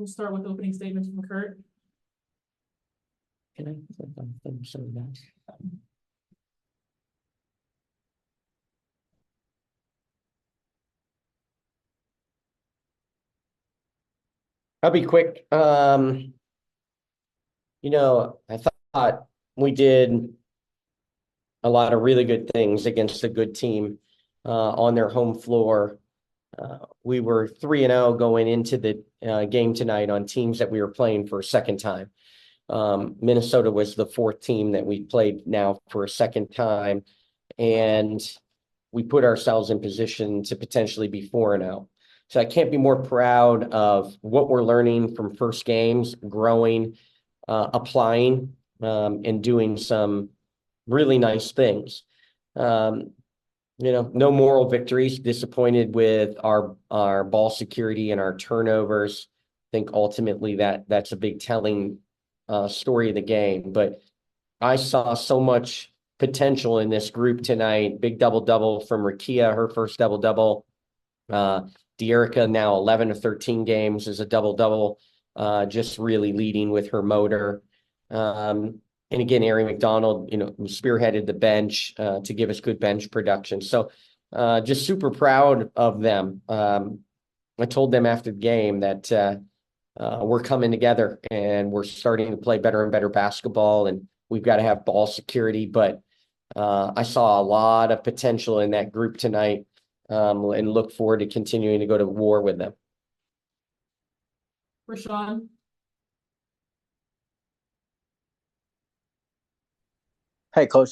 We'll start with opening statements from Curt. Can I? Sorry, guys. I'll be quick. I thought we did a lot of really good things against a good team on their home floor. We were 3-0 going into the game tonight on teams that we were playing for a second time. Minnesota was the fourth team that we played now for a second time, and we put ourselves in position to potentially be 4-0. So I can't be more proud of what we're learning from first games, growing, applying, and doing some really nice things. No moral victories, disappointed with our ball security and our turnovers. I think ultimately that's a big telling story of the game. But I saw so much potential in this group tonight. Big double-double from Rickea, her first double-double. De'Erica now 11 of 13 games is a double-double, just really leading with her motor. And again, Aari McDonald, spearheaded the bench to give us good bench production. So just super proud of them. I told them after the game that we're coming together and we're starting to play better and better basketball, and we've got to have ball security. But I saw a lot of potential in that group tonight, and look forward to continuing to go to war with them. Rashawn. Hey, Coach.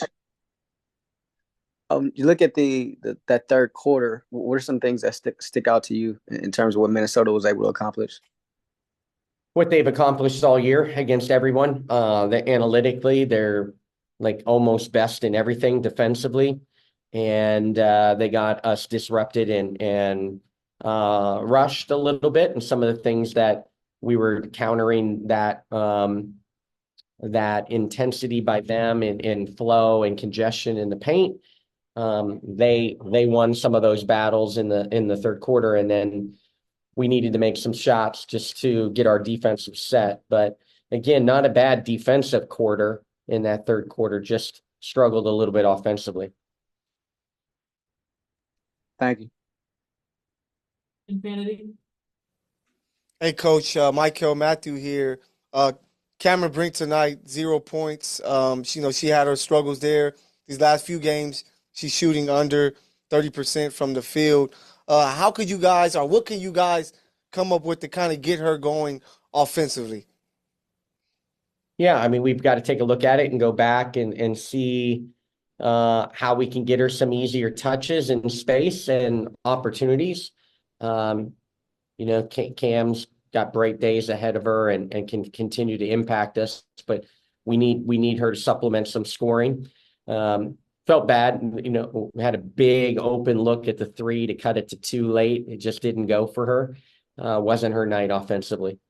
You look at that third quarter. What are some things that stick out to you in terms of what Minnesota was able to accomplish? What they've accomplished all year against everyone. Analytically, they're like almost best in everything defensively, and they got us disrupted and rushed a little bit, and some of the things that we were countering that intensity by them in flow and congestion in the paint. They won some of those battles in the third quarter, and then we needed to make some shots just to get our defensive set. But again, not a bad defensive quarter in that third quarter, just struggled a little bit offensively. Thank you. Infinity. Hey, Coach, Michael Matthew here. Cameron Brink tonight, 0 points. She had her struggles there. These last few games, she's shooting under 30% from the field. How could you guys, or what can you guys come up with to kind of get her going offensively? Yeah, I mean, we've got to take a look at it and go back and see how we can get her some easier touches in space and opportunities. Cam's got bright days ahead of her and can continue to impact us, but we need her to supplement some scoring. Felt bad, we had a big open look at the 3 to cut it to 2 late. It just didn't go for her. Wasn't her night offensively.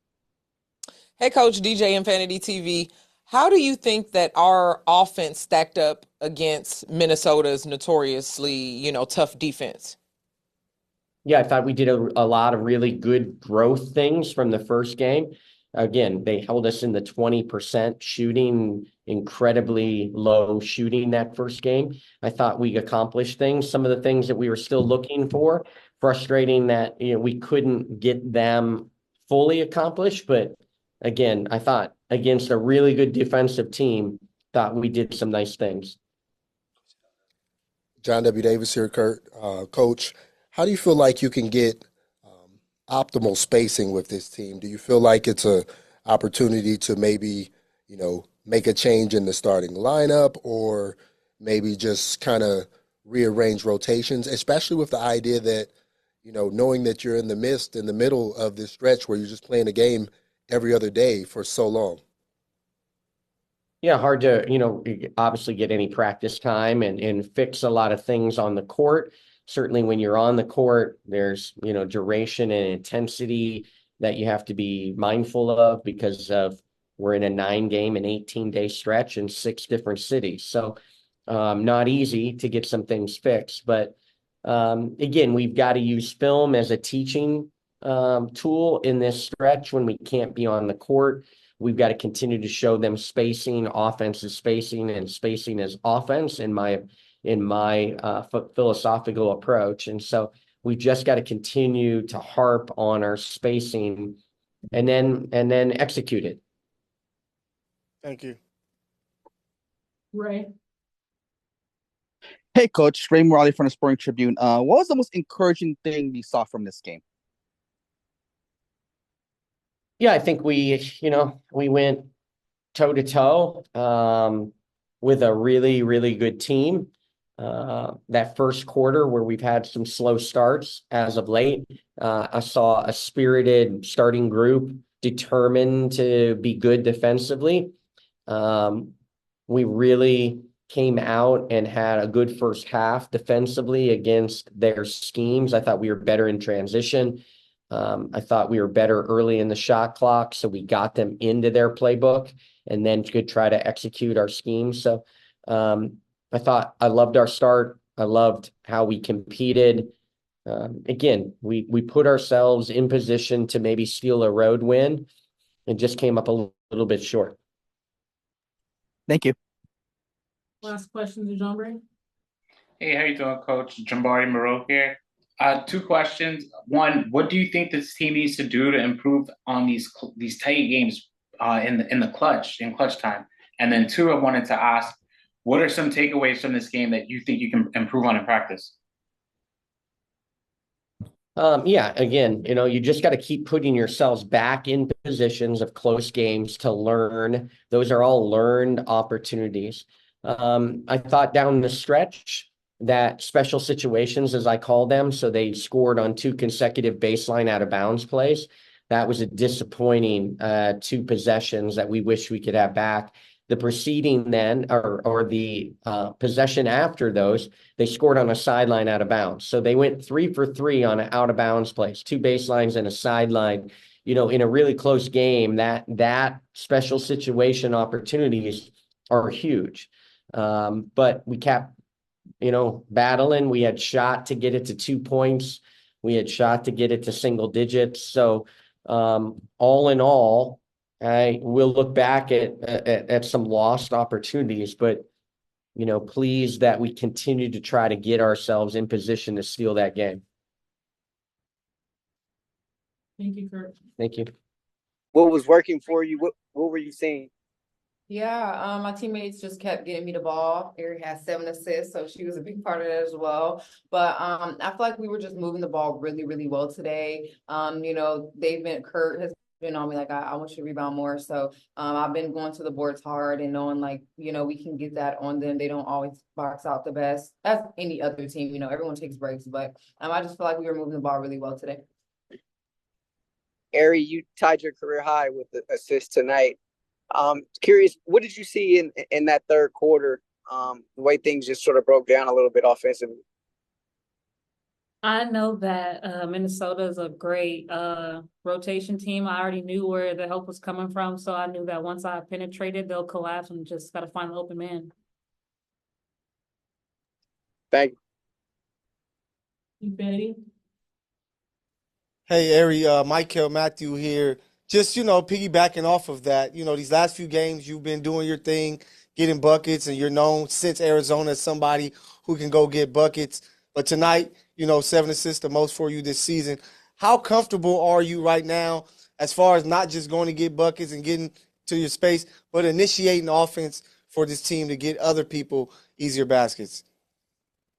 Hey, Coach, DJ Infinity TV. How do you think that our offense stacked up against Minnesota's notoriously, tough defense? Yeah, I thought we did a lot of really good growth things from the first game. Again, they held us in the 20% shooting, incredibly low shooting that first game. I thought we accomplished things, some of the things that we were still looking for. Frustrating that we couldn't get them fully accomplished. But again, I thought against a really good defensive team, thought we did some nice things. John W. Davis here, Curt. Coach, how do you feel like you can get optimal spacing with this team? Do you feel like it's an opportunity to maybe, make a change in the starting lineup, or maybe just kind of rearrange rotations, especially with the idea that, knowing that you're in the middle of this stretch where you're just playing a game every other day for so long? Yeah, hard to, obviously get any practice time and fix a lot of things on the court. Certainly when you're on the court, there's, duration and intensity that you have to be mindful of because we're in a 9-game and 18-day stretch in 6 different cities. So not easy to get some things fixed. But again, we've got to use film as a teaching tool in this stretch when we can't be on the court. We've got to continue to show them spacing. Offense is spacing, and spacing is offense in my philosophical approach. And so we just got to continue to harp on our spacing and then execute it. Thank you. Ray. Hey, Coach. Ray Morale from the Sporting Tribune. What was the most encouraging thing you saw from this game? Yeah, I think we went toe to toe with a really, really good team. That first quarter where we've had some slow starts as of late, I saw a spirited starting group determined to be good defensively. We really came out and had a good first half defensively against their schemes. I thought we were better in transition. I thought we were better early in the shot clock, so we got them into their playbook and then could try to execute our schemes. So I thought I loved our start. I loved how we competed. Again, we put ourselves in position to maybe steal a road win and just came up a little bit short. Thank you. Last question to John Bray. Hey, how you doing, Coach? Jambari Moreau here. Two questions. One, what do you think this team needs to do to improve on these tight games in clutch time? And then two, I wanted to ask, what are some takeaways from this game that you think you can improve on in practice? Yeah, again, you just got to keep putting yourselves back in positions of close games to learn. Those are all learned opportunities. I thought down the stretch that special situations, as I call them, so they scored on 2 consecutive baseline out of bounds plays. That was a disappointing 2 possessions that we wish we could have back. The preceding then, or the possession after those, they scored on a sideline out of bounds. So they went 3 for 3 on an out of bounds plays, 2 baselines and a sideline. In a really close game, that special situation opportunities are huge. But we kept, battling. We had shot to get it to 2 points. We had shot to get it to single digits. So all in all, I will look back at some lost opportunities, but pleased that we continue to try to get ourselves in position to steal that game. Thank you, Curt. Thank you. What was working for you? What were you seeing? Yeah, my teammates just kept getting me the ball. Aari had 7 assists, so she was a big part of that as well. But I feel like we were just moving the ball really, really well today. Curt has been on me like I want you to rebound more. So I've been going to the boards hard and knowing we can get that on them. They don't always box out the best as any other team. Everyone takes breaks, but I just feel like we were moving the ball really well today. Aari, you tied your career high with the assist tonight. Curious, what did you see in that third quarter? The way things just sort of broke down a little bit offensively. I know that Minnesota is a great rotation team. I already knew where the help was coming from, so I knew that once I penetrated, they'll collapse and just got to find the open man. Thank You, Betty. Hey, Aari, Michael Matthew here. Just, piggybacking off of that, these last few games you've been doing your thing, getting buckets, and you're known since Arizona as somebody who can go get buckets. But tonight, 7 assists, the most for you this season. How comfortable are you right now as far as not just going to get buckets and getting to your space, but initiating offense for this team to get other people easier baskets?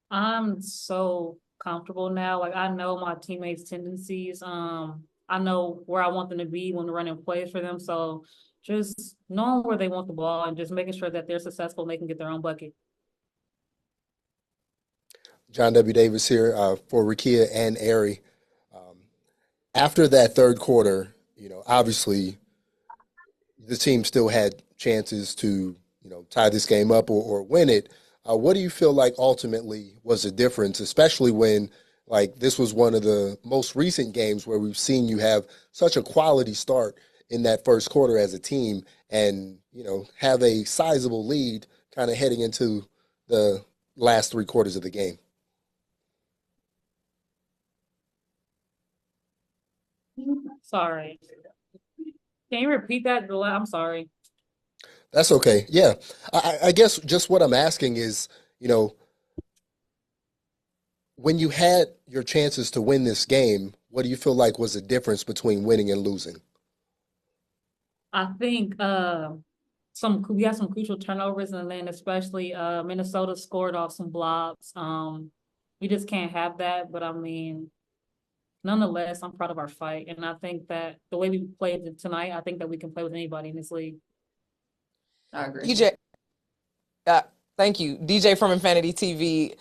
I'm so comfortable now. I know my teammates' tendencies. I know where I want them to be when running plays for them. So just knowing where they want the ball and just making sure that they're successful and they can get their own bucket. John W. Davis here for Rickea and Aari. After that third quarter, obviously the team still had chances to, tie this game up or win it. What do you feel like ultimately was the difference, especially when this was one of the most recent games where we've seen you have such a quality start in that first quarter as a team and, have a sizable lead kind of heading into the last 3 quarters of the game? Sorry. Can you repeat that? I'm sorry. That's okay. Yeah. I guess just what I'm asking is, you know, when you had your chances to win this game, what do you feel like was the difference between winning and losing? I think we had some crucial turnovers, and then especially Minnesota scored off some blocks. We just can't have that. But I mean, nonetheless, I'm proud of our fight, and I think that the way we played tonight, I think that we can play with anybody in this league. I agree. DJ, thank you. DJ from Infinity TV.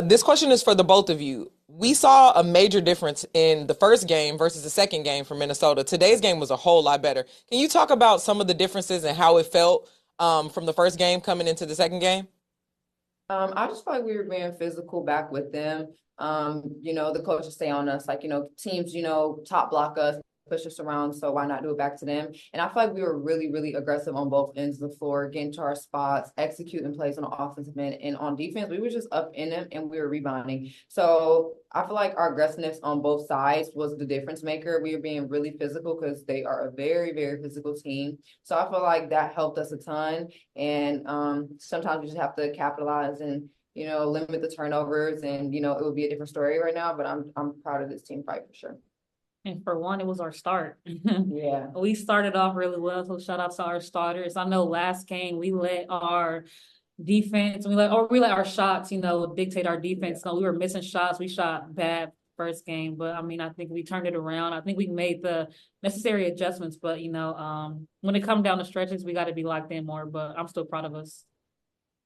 This question is for the both of you. We saw a major difference in the first game versus the second game for Minnesota. Today's game was a whole lot better. Can you talk about some of the differences and how it felt from the first game coming into the second game? I just feel like we were being physical back with them. The coaches stay on us, like, teams, top block us, push us around. So why not do it back to them? And I feel like we were really, really aggressive on both ends of the floor, getting to our spots, executing plays on the offensive end, and on defense, we were just up in them and we were rebounding. So I feel like our aggressiveness on both sides was the difference maker. We were being really physical because they are a very, very physical team. So I feel like that helped us a ton. And sometimes we just have to capitalize and limit the turnovers, and it would be a different story right now. But I'm proud of this team fight for sure. And for one, it was our start. Yeah. We started off really well, so shout out to our starters. I know last game we let our defense, we let our shots, dictate our defense. So we were missing shots. We shot bad first game, but I mean, I think we turned it around. I think we made the necessary adjustments, but when it comes down to stretches, we got to be locked in more. But I'm still proud of us.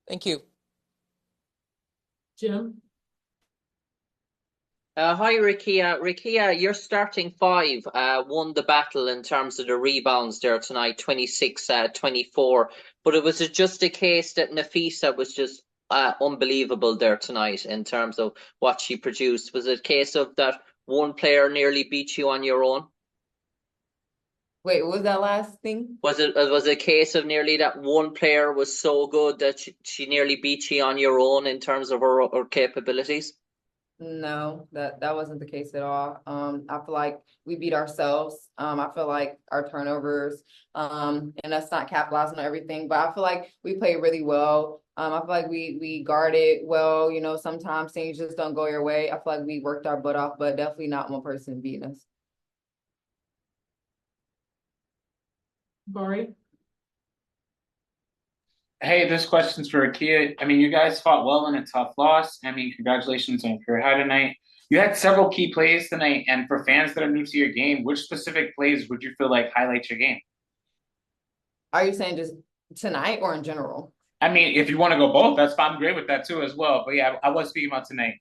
Thank you. Jim? Hi, Rickea. Rickea, your starting five won the battle in terms of the rebounds there tonight, 26-24. But it was just a case that Nafisa was just unbelievable there tonight in terms of what she produced. Was it a case of that one player nearly beat you on your own? Wait, what was that last thing? Was it a case of nearly that one player was so good that she nearly beat you on your own in terms of her capabilities? No, that wasn't the case at all. I feel like we beat ourselves. I feel like our turnovers, and us not capitalizing on everything, but I feel like we played really well. I feel like we guarded well. Sometimes things just don't go your way. I feel like we worked our butt off, but definitely not one person beating us. Aari? Hey, this question's for Rickea. I mean, you guys fought well in a tough loss. I mean, congratulations on your career high tonight. You had several key plays tonight, and for fans that are new to your game, which specific plays would you feel like highlight your game? Are you saying just tonight or in general? I mean, if you want to go both, that's fine. I'm great with that too as well. But yeah, I was speaking about tonight.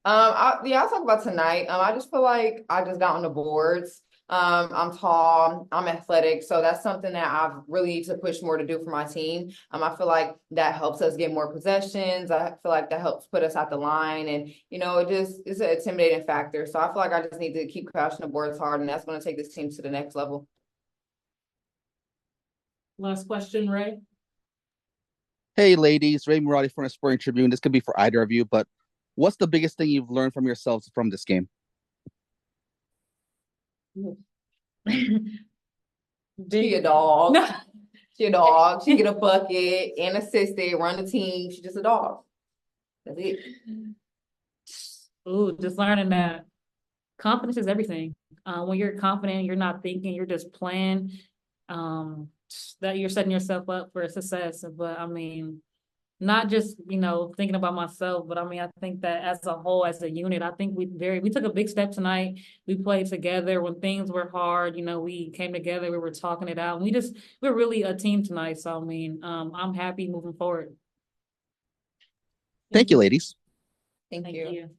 I'll talk about tonight. I just feel like I just got on the boards. I'm tall, I'm athletic, so that's something that I've really need to push more to do for my team. I feel like that helps us get more possessions. I feel like that helps put us at the line, and it's an intimidating factor. So I feel like I just need to keep crashing the boards hard, and that's going to take this team to the next level. Last question, Ray. Hey, ladies, Ray Murati from the Sporting Tribune. This could be for either of you, but what's the biggest thing you've learned from yourselves from this game? She a dog. She a dog. She get a bucket and assisted, run the team. She just a dog. That's it. Ooh, just learning that confidence is everything. When you're confident, you're not thinking, you're just playing. That you're setting yourself up for success. But I mean, not just thinking about myself, but I mean, I think that as a whole, as a unit, I think we took a big step tonight. We played together when things were hard. We came together, we were talking it out. We're really a team tonight. So I mean, I'm happy moving forward. Thank you, ladies. Thank you.